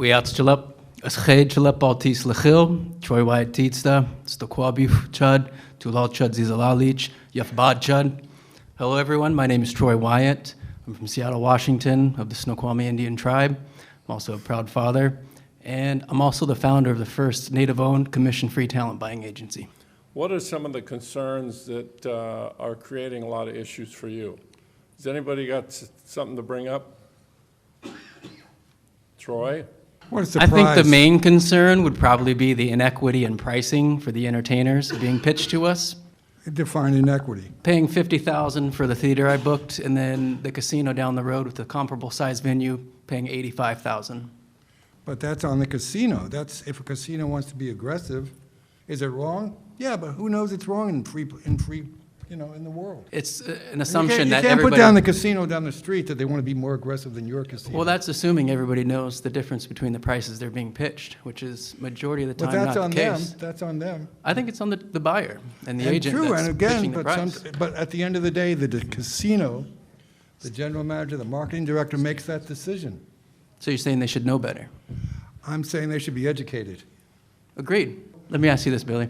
Wiatschlep, Schedschlep Altis Lechil, Troy Wyatt Tietsta, Stokwabi Chud, Tulal Chud Zizalalich, Yafbad Chud. Hello, everyone. My name is Troy Wyatt. I'm from Seattle, Washington, of the Snoqualmie Indian tribe. I'm also a proud father, and I'm also the founder of the first native-owned, commission-free talent buying agency. What are some of the concerns that are creating a lot of issues for you? Has anybody got something to bring up? Troy? What a surprise. I think the main concern would probably be the inequity in pricing for the entertainers being pitched to us. Define inequity. Paying $50,000 for the theater I booked, and then the casino down the road with a comparable size venue paying $85,000. But that's on the casino. That's if a casino wants to be aggressive. Is it wrong? Yeah, but who knows it's wrong in free, in the world. It's an assumption that everybody... You can't put down the casino down the street that they want to be more aggressive than your casino. Well, that's assuming everybody knows the difference between the prices they're being pitched, which is majority of the time not the case. That's on them. I think it's on the buyer and the And agent true, that's and again, pitching the price. but at the end of the day, the casino, the general manager, the marketing director makes that decision. So you're saying they should know better? I'm saying they should be educated. Agreed. Let me ask you this, Billy.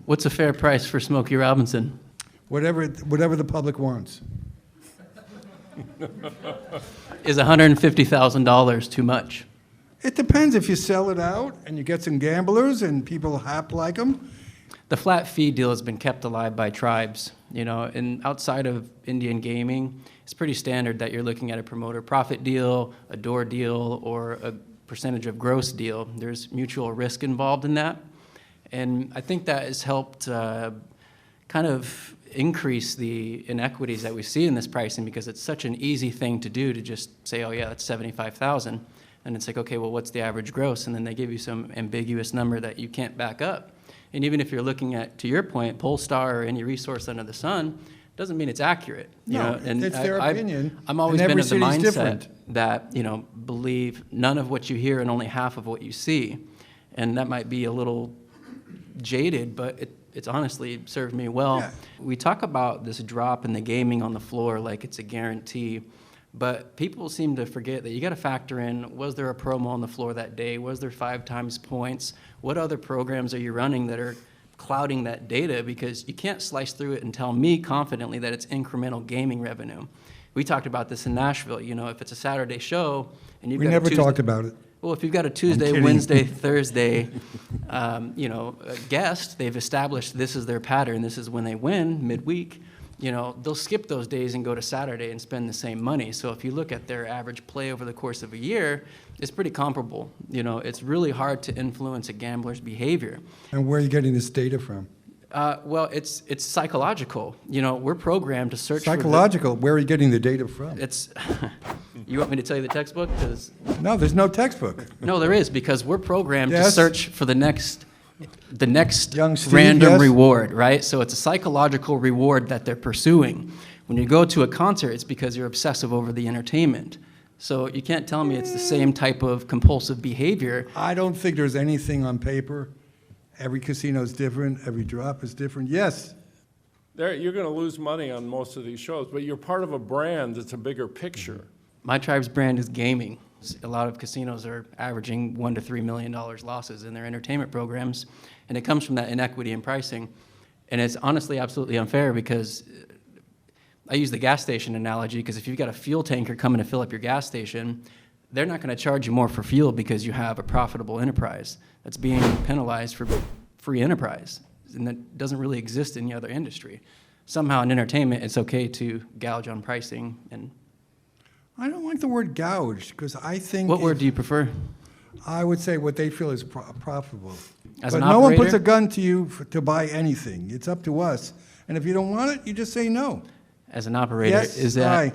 What's a fair price for Smokey Robinson? Whatever the public wants. Is $150,000 too much? It depends. If you sell it out and you get some gamblers and people like them. The flat fee deal has been kept alive by tribes, and outside of Indian gaming, it's pretty standard that you're looking at a promoter profit deal, a door deal, or a percentage of gross deal. There's mutual risk involved in that. And I think that has helped kind of increase the inequities that we see in this pricing because it's such an easy thing to do to just say, oh yeah, that's $75,000. And it's like, okay, well, what's the average gross? And then they give you some ambiguous number that you can't back up. And even if you're looking at, to your point, Polestar or any resource under the sun, doesn't mean it's accurate. And it's their opinion. I'm always been of the mindset different. that, believe none of what you hear and only half of what you see. And that might be a little jaded, but it's honestly served me well. Yeah. We talk about this drop in the gaming on the floor like it's a guarantee, but people seem to forget that you got to factor in, was there a promo on the floor that day? Was there 5 times points? What other programs are you running that are clouding that data? Because you can't slice through it and tell me confidently that it's incremental gaming revenue. We talked about this in Nashville. If it's a Saturday show and you've got never talked about it. Well, if you've got a Tuesday, Wednesday, Thursday, guest, they've established this is their pattern. This is when they win midweek. They'll skip those days and go to Saturday and spend the same money. So if you look at their average play over the course of a year, it's pretty comparable. It's really hard to influence a gambler's behavior. And where are you getting this data from? Well, it's psychological. We're programmed to search Psychological? Where are you getting the data from? It's. You want me to tell you the textbook? No, there's no textbook. No, there is, because we're programmed to Yes. search for the next Young Steve, random yes. reward, right? So it's a psychological reward that they're pursuing. When you go to a concert, it's because you're obsessive over the entertainment. So you can't tell me it's the same type of compulsive behavior. I don't think there's anything on paper. Every casino is different. Every drop is different. Yes. You're going to lose money on most of these shows, but you're part of a brand that's a bigger picture. My tribe's brand is gaming. A lot of casinos are averaging $1 to $3 million losses in their entertainment programs, and it comes from that inequity in pricing. And it's honestly absolutely unfair because I use the gas station analogy because if you've got a fuel tanker coming to fill up your gas station, they're not going to charge you more for fuel because you have a profitable enterprise that's being penalized for free enterprise, and that doesn't really exist in the other industry. Somehow in entertainment, it's okay to gouge on pricing. And I don't like the word gouge because I think... What word do you prefer? I would say what they feel is profitable. As but an no one operator? puts a gun to you to buy anything. It's up to us. And if you don't want it, you just say no. As an operator, Yes, is that... aye.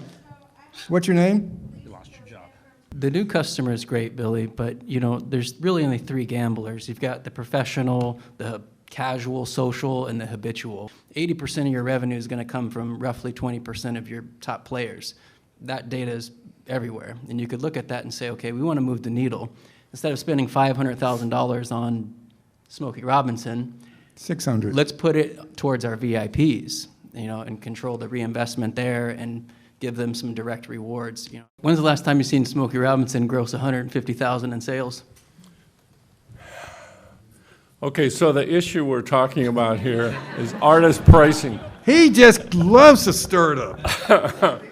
What's your name? You lost your job. The new customer is great, Billy, but there's really only 3 gamblers. You've got the professional, the casual, social, and the habitual. 80% of your revenue is going to come from roughly 20% of your top players. That data is everywhere, and you could look at that and say, okay, we want to move the needle. Instead of spending $500,000 on Smokey Robinson, 600. let's put it towards our VIPs, and control the reinvestment there and give them some direct rewards. You know, when's the last time you seen Smokey Robinson gross 150,000 in sales? Okay, so the issue we're talking about here is artist pricing. He just loves to stir it up.